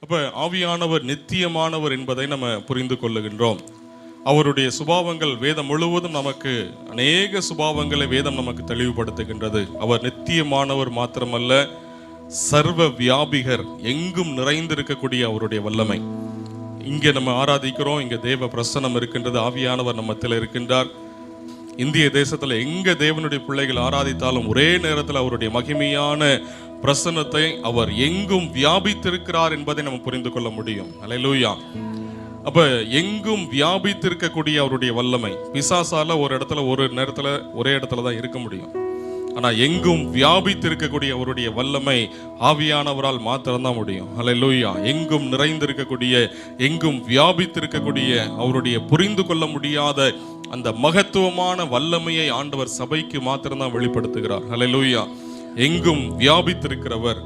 அப்ப ஆவியானவர் நித்தியமானவர் என்பதை நம்ம புரிந்து கொள்ளுகின்றோம். அவருடைய சுபாவங்கள் வேதம் முழுவதும் நமக்கு அநேக சுபாவங்களை வேதம் நமக்கு தெளிவுபடுத்துகின்றது. அவர் நித்தியமானவர் மாத்திரமல்ல, சர்வ வியாபிகர், எங்கும் நிறைந்திருக்கக்கூடிய அவருடைய வல்லமை. இங்கே நம்ம ஆராதிக்கிறோம், இங்கே தேவ பிரசன்னம் இருக்கின்றது, ஆவியானவர் நம்மத்தில் இருக்கின்றார். இந்திய தேசத்துல எங்க தேவனுடைய பிள்ளைகள் ஆராதித்தாலும் ஒரே நேரத்தில் அவருடைய மகிமையான பிரசன்னத்தை அவர் எங்கும் வியாபித்திருக்கிறார் என்பதை நம்ம புரிந்து கொள்ள முடியும். அல்லேலூயா. அப்ப எங்கும் வியாபித்திருக்கக்கூடிய அவருடைய வல்லமை. பிசாசால ஒரு இடத்துல ஒரு நேரத்துல ஒரே இடத்துல தான் இருக்க முடியும். ஆனா எங்கும் வியாபித்திருக்கக்கூடிய அவருடைய வல்லமை ஆவியானவரால் மாத்திரம்தான் முடியும். அல்லேலூயா. எங்கும் நிறைந்திருக்கக்கூடிய, எங்கும் வியாபித்திருக்கக்கூடிய அவருடைய புரிந்து கொள்ள முடியாத அந்த மகத்துவமான வல்லமையை ஆண்டவர் சபைக்கு மாத்திரம்தான் வெளிப்படுத்துகிறார். அல்லேலூயா. எங்கும் வியாபித்திருக்கிறவர்,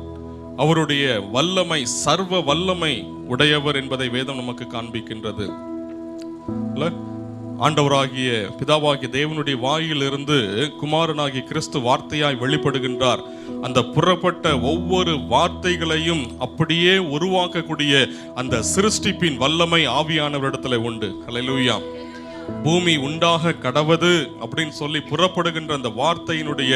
அவருடைய வல்லமை சர்வ வல்லமை உடையவர் என்பதை வேதம் நமக்கு காண்பிக்கின்றது. ஆண்டவராகிய பிதாவாகிய தேவனுடைய வாயிலிருந்து குமாரனாகிய கிறிஸ்து வார்த்தையாய் வெளிப்படுகின்றார். அந்த புறப்பட்ட ஒவ்வொரு வார்த்தைகளையும் அப்படியே உருவாக்கக்கூடிய அந்த சிருஷ்டிப்பின் வல்லமை ஆவியானவரிடத்துல உண்டு. அல்லேலூயா. பூமி உண்டாக கடவது அப்படின்னு சொல்லி புறப்படுகின்ற அந்த வார்த்தையினுடைய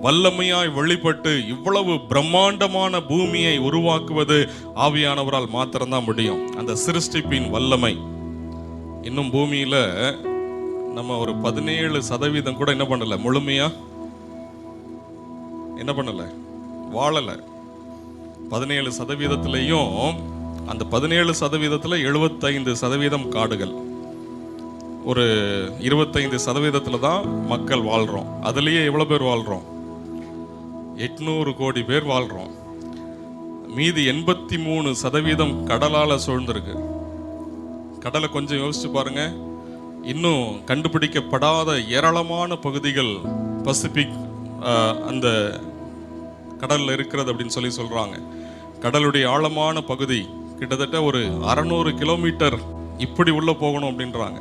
வல்லமையாய் வெளிப்பட்டு இவ்வளவு பிரம்மாண்டமான பூமியை உருவாக்குவது ஆவியானவரால் மாத்திரம்தான் முடியும். அந்த சிருஷ்டிப்பின் வல்லமை. இன்னும் பூமியில நம்ம ஒரு 17% கூட என்ன பண்ணல, முழுமையா என்ன பண்ணல, வாழல. 17%லயும் அந்த 17%ல 75% காடுகள், ஒரு 25% தான் மக்கள் வாழ்றோம். அதுலயே எவ்வளவு பேர் வாழ்றோம்? 800 கோடி பேர் வாழ்றோம். மீதி 83% கடலால சூழ்ந்திருக்கு. கடலை கொஞ்சம் யோசிச்சு பாருங்க. இன்னும் கண்டுபிடிக்கப்படாத ஏராளமான பகுதிகள் பசிபிக் அந்த கடல்ல இருக்கிறது அப்படின்னு சொல்லி சொல்றாங்க. கடலுடைய ஆழமான பகுதி கிட்டத்தட்ட ஒரு 600 கிலோமீட்டர் இப்படி உள்ள போகணும் அப்படின்றாங்க.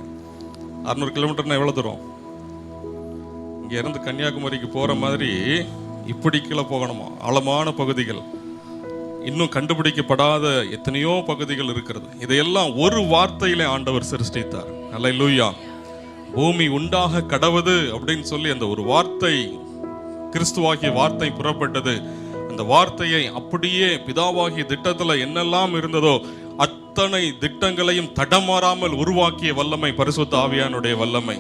600 கிலோமீட்டர்னா எவ்வளவு தூரம்? இங்க இருந்து கன்னியாகுமரிக்கு போற மாதிரி இப்படி கீழே போகணுமா? ஆழமான பகுதிகள், இன்னும் கண்டுபிடிக்கப்படாத எத்தனையோ பகுதிகள் இருக்கிறது. இதையெல்லாம் ஒரு வார்த்தையிலே ஆண்டவர் சிருஷ்டித்தார். அல்லேலூயா. பூமி உண்டாக கடவது அப்படின்னு சொல்லி அந்த ஒரு வார்த்தை, கிறிஸ்துவாகிய வார்த்தை புறப்பட்டது. அந்த வார்த்தையை அப்படியே பிதாவாகிய திட்டத்துல என்னெல்லாம் இருந்ததோ அத்தனை திட்டங்களையும் தடமாறாமல் உருவாக்கிய வல்லமை பரிசுத்த ஆவியானுடைய வல்லமை.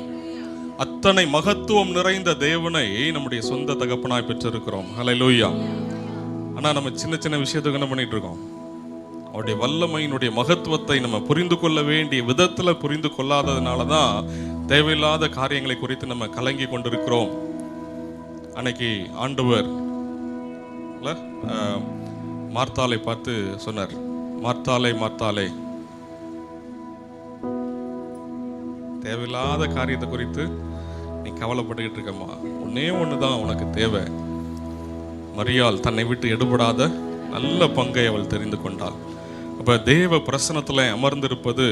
அத்தனை மகத்துவம் நிறைந்த தேவனை நம்முடைய சொந்த தகப்பனாய் பெற்றிருக்கிறோம். அல்லேலூயா. ஆனா நம்ம சின்ன சின்ன விஷயத்துக்கு என்ன பண்ணிட்டு இருக்கோம்? அவருடைய வல்லமையினுடைய மகத்துவத்தை நம்ம புரிந்து கொள்ள வேண்டிய விதத்துல புரிந்து கொள்ளாததுனாலதான் தேவையில்லாத காரியங்களை குறித்து நம்ம கலங்கி கொண்டிருக்கிறோம். அன்னைக்கு ஆண்டவர் மார்த்தாளை பார்த்து சொன்னார், மார்த்தாளே மார்த்தாளே, தேவையில்லாத காரியத்தை குறித்து நீ கவலைப்பட்டுக்கிட்டு இருக்கம்மா. ஒன்னே ஒண்ணுதான் உனக்கு தேவை. மரியாள் தன்னை விட்டு எடுபடாத நல்ல பங்கை அவள் தெரிந்து கொண்டாள். அப்ப தேவ பிரசன்னத்துல அமர்ந்திருப்பது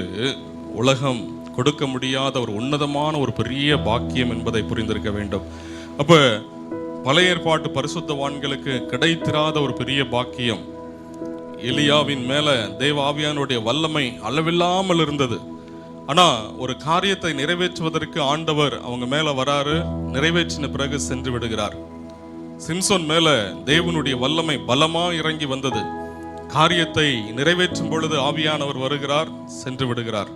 உலகம் கொடுக்க முடியாத ஒரு உன்னதமான ஒரு பெரிய பாக்கியம் என்பதை புரிந்திருக்க வேண்டும். அப்ப பழைய ஏற்பாட்டு பரிசுத்தவான்களுக்கு கிடைத்திராத ஒரு பெரிய பாக்கியம். எலியாவின் மேல தேவ ஆவியானுடைய வல்லமை அளவில்லாமல் இருந்தது. ஆனா ஒரு காரியத்தை நிறைவேற்றுவதற்கு ஆண்டவர் அவங்க மேல வராரு, நிறைவேற்றின பிறகு சென்று விடுகிறார். சிம்சோன் மேல தேவனுடைய வல்லமை பலமா இறங்கி வந்தது. காரியத்தை நிறைவேற்றும் பொழுது ஆவியானவர் வருகிறார், சென்று விடுகிறார்.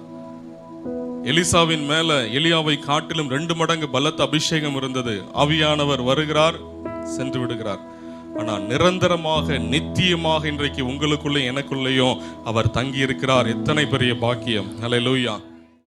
எலிசாவின் மேல எலியாவை காட்டிலும் 2 மடங்கு பலத்த அபிஷேகம் இருந்தது. ஆவியானவர் வருகிறார், சென்று விடுகிறார். ஆனா நிரந்தரமாக நித்தியமாக இன்றைக்கு உங்களுக்குள்ளே எனக்குள்ளேயும் அவர் தங்கி இருக்கிறார். எத்தனை பெரிய பாக்கியம். அல்லேலூயா.